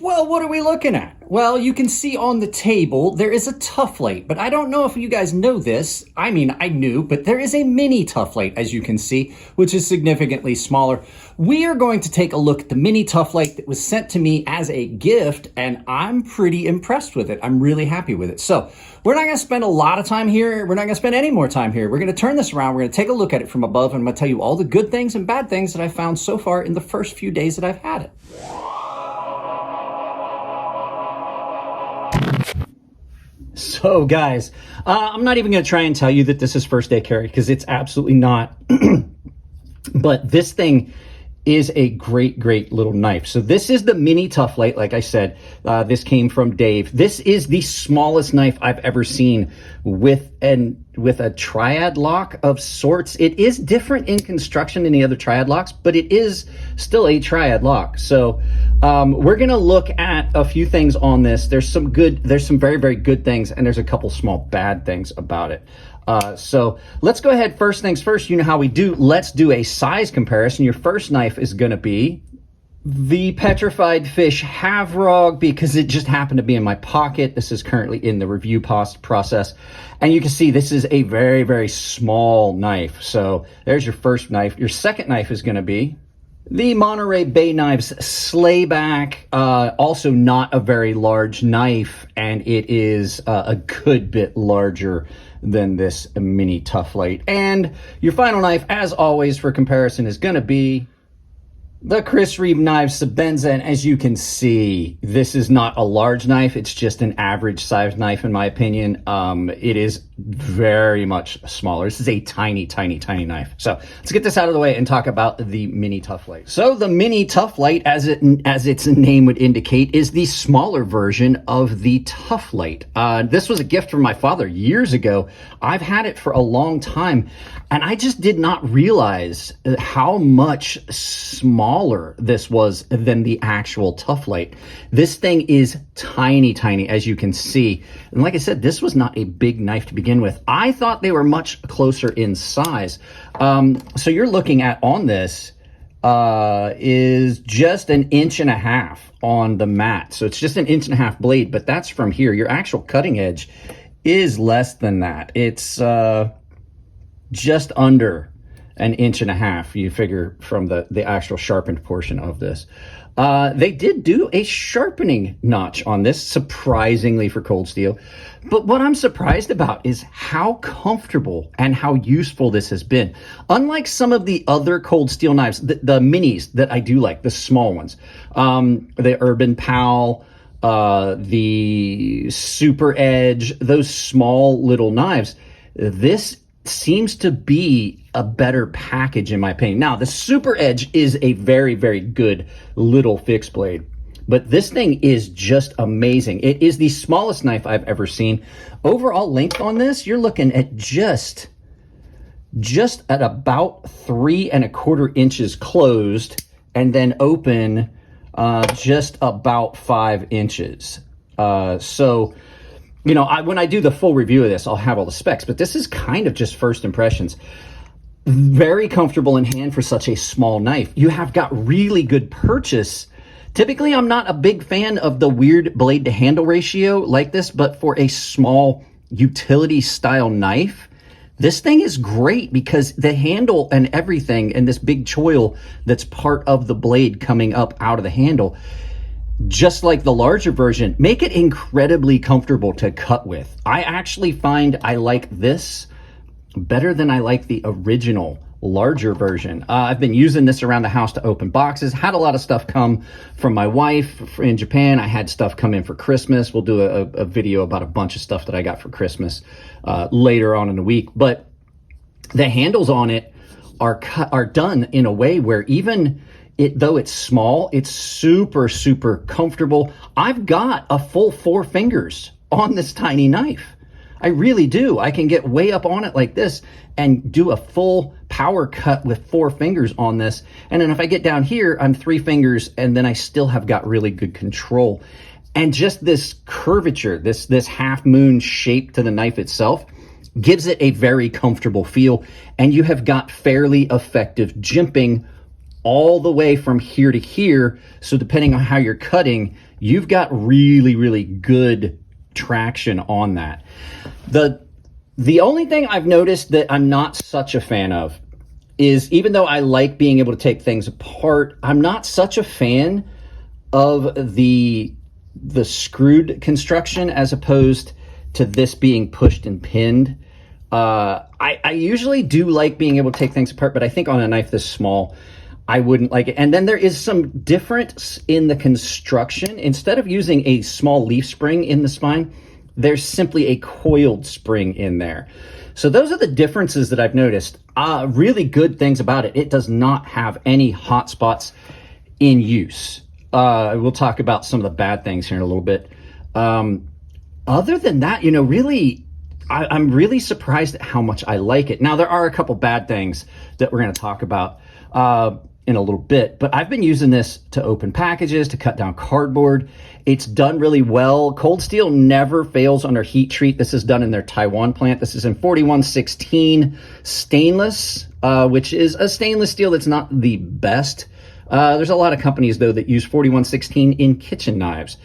Well, what are we looking at? Well, you can see on the table there is a Tuff Lite, but I don't know if you guys know this. I mean, I knew, but there is a mini Tuff Lite, as you can see, which is significantly smaller. We are going to take a look at the mini Tuff Lite that was sent to me as a gift, and I'm pretty impressed with it. I'm really happy with it. So we're not going to spend a lot of time here. We're not going to spend any more time here. We're going to turn this around. We're going to take a look at it from above, and I'm going to tell you all the good things and bad things that I found so far in the first few days that I've had it. So guys, I'm not even going to try and tell you that this is first day carry because it's absolutely not. But this thing is a great little knife. So this is the mini Tuff Lite. Like I said, this came from Dave. This is the smallest knife I've ever seen with a triad lock of sorts. It is different in construction than the other triad locks, but it is still a triad lock. So we're gonna look at a few things on this. There's some very good things, and there's a couple small bad things about it. So let's go ahead. First things first, you know how we do. Let's do a size comparison. Your first knife is going to be the Petrified Fish Havrog because it just happened to be in my pocket. This is currently in the review process. And you can see this is a very small knife. So there's your first knife. Your second knife is going to be the Monterey Bay Knives Slayback, also not a very large knife, and it is a good bit larger than this mini Tuff Lite. And your final knife, as always, for comparison, is going to be the Chris Reeve Knives Sebenza. And as you can see, this is not a large knife. It's just an average size knife, in my opinion. It is very much smaller. This is a tiny knife. So let's get this out of the way and talk about the mini Tuff Lite. So the mini Tuff Lite, as its name would indicate, is the smaller version of the Tuff Lite. This was a gift from my father years ago. I've had it for a long time, and I just did not realize how much smaller this was than the actual Tuff Lite. This thing is tiny, as you can see. And like I said, this was not a big knife to begin with. I thought they were much closer in size. So you're looking at on this is just 1.5 inches on the mat. So it's just 1.5 inches blade, but that's from here. Your actual cutting edge is less than that. It's just under 1.5 inches, you figure, from the actual sharpened portion of this. They did do a sharpening notch on this, surprisingly for cold steel. But what I'm surprised about is how comfortable and how useful this has been. Unlike some of the other cold steel knives, the minis that I do like, the small ones, the Urban Pal, the Super Edge, those small little knives, this seems to be a better package, in my opinion. Now, the Super Edge is a very good little fixed blade, but this thing is just amazing. It is the smallest knife I've ever seen. Overall length on this, you're looking at just at about 3¼ inches closed, and then open just about 5 inches. So you know, when I do the full review of this, I'll have all the specs, but this is kind of just first impressions. Very comfortable in hand for such a small knife. You have got really good purchase. Typically, I'm not a big fan of the weird blade to handle ratio like this, but for a small utility style knife, this thing is great because the handle and everything and this big choil that's part of the blade coming up out of the handle, just like the larger version, make it incredibly comfortable to cut with. I actually find I like this better than I like the original larger version. I've been using this around the house to open boxes. Had a lot of stuff come from my wife in Japan. I had stuff come in for Christmas. We'll do a video about a bunch of stuff that I got for Christmas later on in the week. But the handles on it are done in a way where even though it's small, it's super comfortable. I've got a full 4 fingers on this tiny knife. I really do. I can get way up on it like this and do a full power cut with 4 fingers on this. And then if I get down here, I'm 3 fingers, and then I still have got really good control. And just this curvature, this half moon shape to the knife itself, gives it a very comfortable feel. And you have got fairly effective jimping all the way from here to here. So depending on how you're cutting, you've got really, really good traction on that. The only thing I've noticed that I'm not such a fan of is, even though I like being able to take things apart, I'm not such a fan of the screwed construction as opposed to this being pushed and pinned. I usually do like being able to take things apart, but I think on a knife this small, I wouldn't like it. And then there is some difference in the construction. Instead of using a small leaf spring in the spine, there's simply a coiled spring in there. So those are the differences that I've noticed. Really good things about it. It does not have any hot spots in use. We'll talk about some of the bad things here in a little bit. Other than that, you know, really, I'm really surprised at how much I like it. Now, there are a couple bad things that we're going to talk about in a little bit, but I've been using this to open packages, to cut down cardboard. It's done really well. Cold steel never fails under heat treat. This is done in their Taiwan plant. This is in 4116 stainless, which is a stainless steel that's not the best. There's a lot of companies, though, that use 4116 in kitchen knives.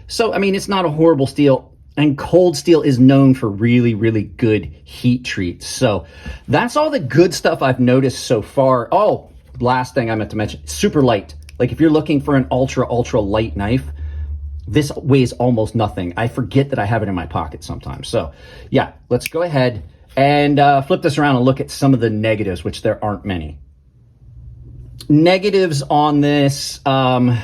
So, I mean, it's not a horrible steel. And cold steel is known for really, really good heat treats. So that's all the good stuff I've noticed so far. Oh, last thing I meant to mention, super light. Like if you're looking for an ultra, ultra light knife, this weighs almost nothing. I forget that I have it in my pocket sometimes. So yeah, let's go ahead and flip this around and look at some of the negatives, which there aren't many. Negatives on this, I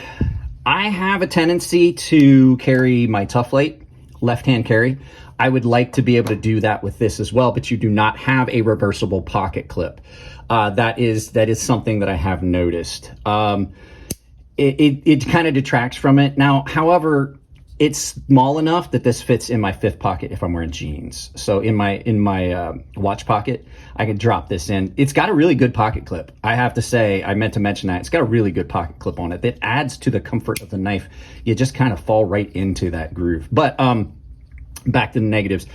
have a tendency to carry my Tuff Lite left-hand carry. I would like to be able to do that with this as well, but you do not have a reversible pocket clip. That is something that I have noticed. It kind of detracts from it. Now, however, it's small enough that this fits in my fifth pocket if I'm wearing jeans. So in my watch pocket, I could drop this in. It's got a really good pocket clip. I have to say, I meant to mention that. It's got a really good pocket clip on it that adds to the comfort of the knife. You just kind of fall right into that groove. But back to the negatives.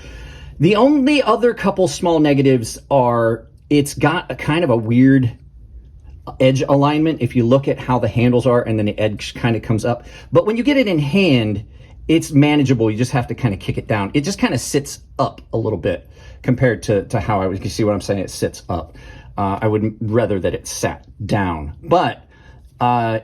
The only other couple small negatives are it's got a kind of a weird edge alignment if you look at how the handles are, and then the edge kind of comes up. But when you get it in hand, it's manageable. You just have to kind of kick it down. It just kind of sits up a little bit compared to how I would, you see what I'm saying? It sits up. I would rather that it sat down, but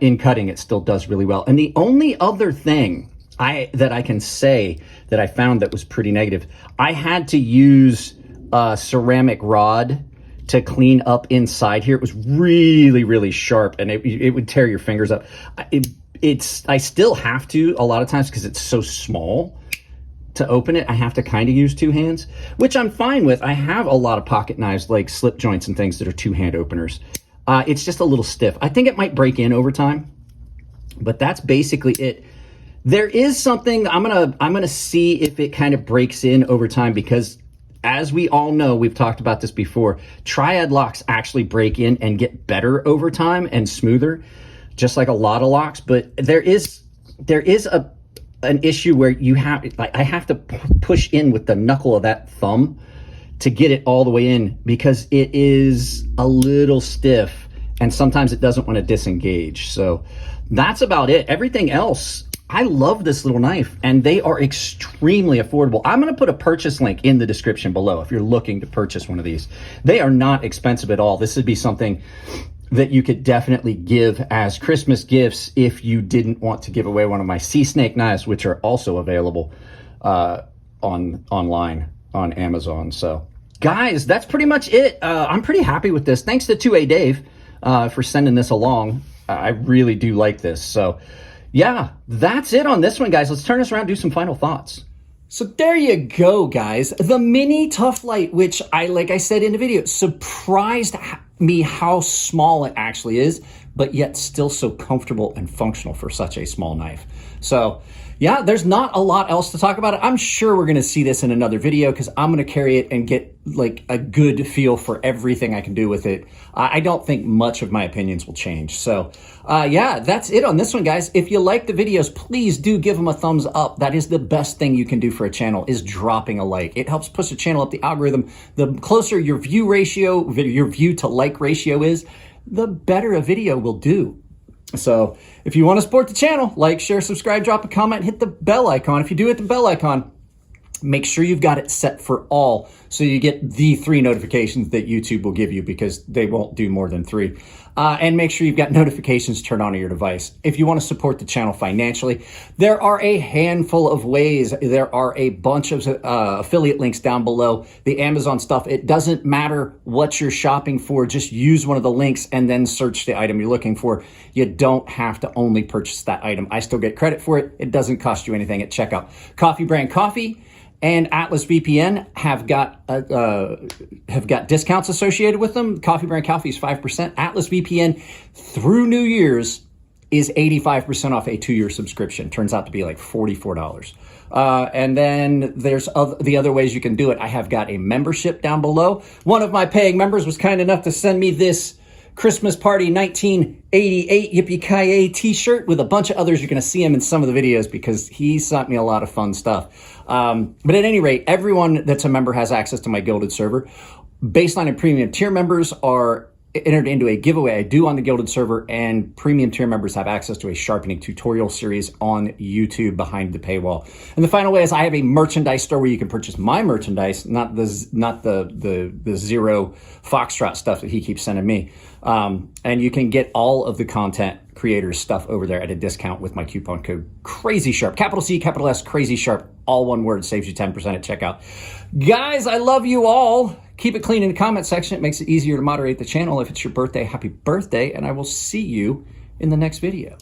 in cutting, it still does really well. And the only other thing that I can say that I found that was pretty negative, I had to use a ceramic rod to clean up inside here. It was really, really sharp, and it would tear your fingers up. I still have to a lot of times because it's so small to open it. I have to kind of use two hands, which I'm fine with. I have a lot of pocket knives like slip joints and things that are two-hand openers. It's just a little stiff. I think it might break in over time, but that's basically it. There is something I'm gonna see if it kind of breaks in over time, because as we all know, we've talked about this before, triad locks actually break in and get better over time and smoother, just like a lot of locks. But there is an issue where you have, like, I have to push in with the knuckle of that thumb to get it all the way in, because it is a little stiff and sometimes it doesn't want to disengage. So that's about it. Everything else, I love this little knife, and they are extremely affordable. I'm going to put a purchase link in the description below if you're looking to purchase one of these. They are not expensive at all. This would be something that you could definitely give as Christmas gifts if you didn't want to give away one of my sea snake knives, which are also available online on Amazon. So guys, that's pretty much it. I'm pretty happy with this. Thanks to 2A Dave for sending this along. I really do like this. So yeah, that's it on this one, guys. Let's turn this around and do some final thoughts. So there you go, guys. The mini Tuff Lite, which like I said in the video, surprised me how small it actually is, but yet still so comfortable and functional for such a small knife. So yeah, there's not a lot else to talk about it. I'm sure we're gonna see this in another video because I'm gonna carry it and get like a good feel for everything I can do with it. I don't think much of my opinions will change. So yeah, that's it on this one, guys. If you like the videos, please do give them a thumbs up. That is the best thing you can do for a channel, is dropping a like. It helps push a channel up the algorithm. The closer your view ratio, your view to like ratio is, the better a video will do. So if you want to support the channel, like, share, subscribe, drop a comment, hit the bell icon. If you do hit the bell icon, make sure you've got it set for all so you get the 3 notifications that YouTube will give you, because they won't do more than 3. And make sure you've got notifications turned on your device. If you want to support the channel financially, there are a handful of ways. There are a bunch of affiliate links down below. The Amazon stuff, it doesn't matter what you're shopping for. Just use one of the links and then search the item you're looking for. You don't have to only purchase that item. I still get credit for it. It doesn't cost you anything at checkout. Coffee Brand Coffee and Atlas VPN have got discounts associated with them. Coffee Brand Coffee is 5%. Atlas VPN through New Year's is 85% off a 2-year subscription. Turns out to be like $44. And then there's the other ways you can do it. I have got a membership down below. One of my paying members was kind enough to send me this Christmas Party 1988 Yippee-Ki-Yay t-shirt with a bunch of others. You're going to see him in some of the videos because he sent me a lot of fun stuff. But at any rate, everyone that's a member has access to my Gilded server. Baseline and premium tier members are entered into a giveaway I do on the Gilded server, and premium tier members have access to a sharpening tutorial series on YouTube behind the paywall. And the final way is I have a merchandise store where you can purchase my merchandise, not the Zero Foxtrot stuff that he keeps sending me. And you can get all of the content creators stuff over there at a discount with my coupon code CrazySharp. Capital C, capital S, CrazySharp, all one word, saves you 10% at checkout. Guys, I love you all. Keep it clean in the comment section. It makes it easier to moderate the channel. If it's your birthday, happy birthday, and I will see you in the next video.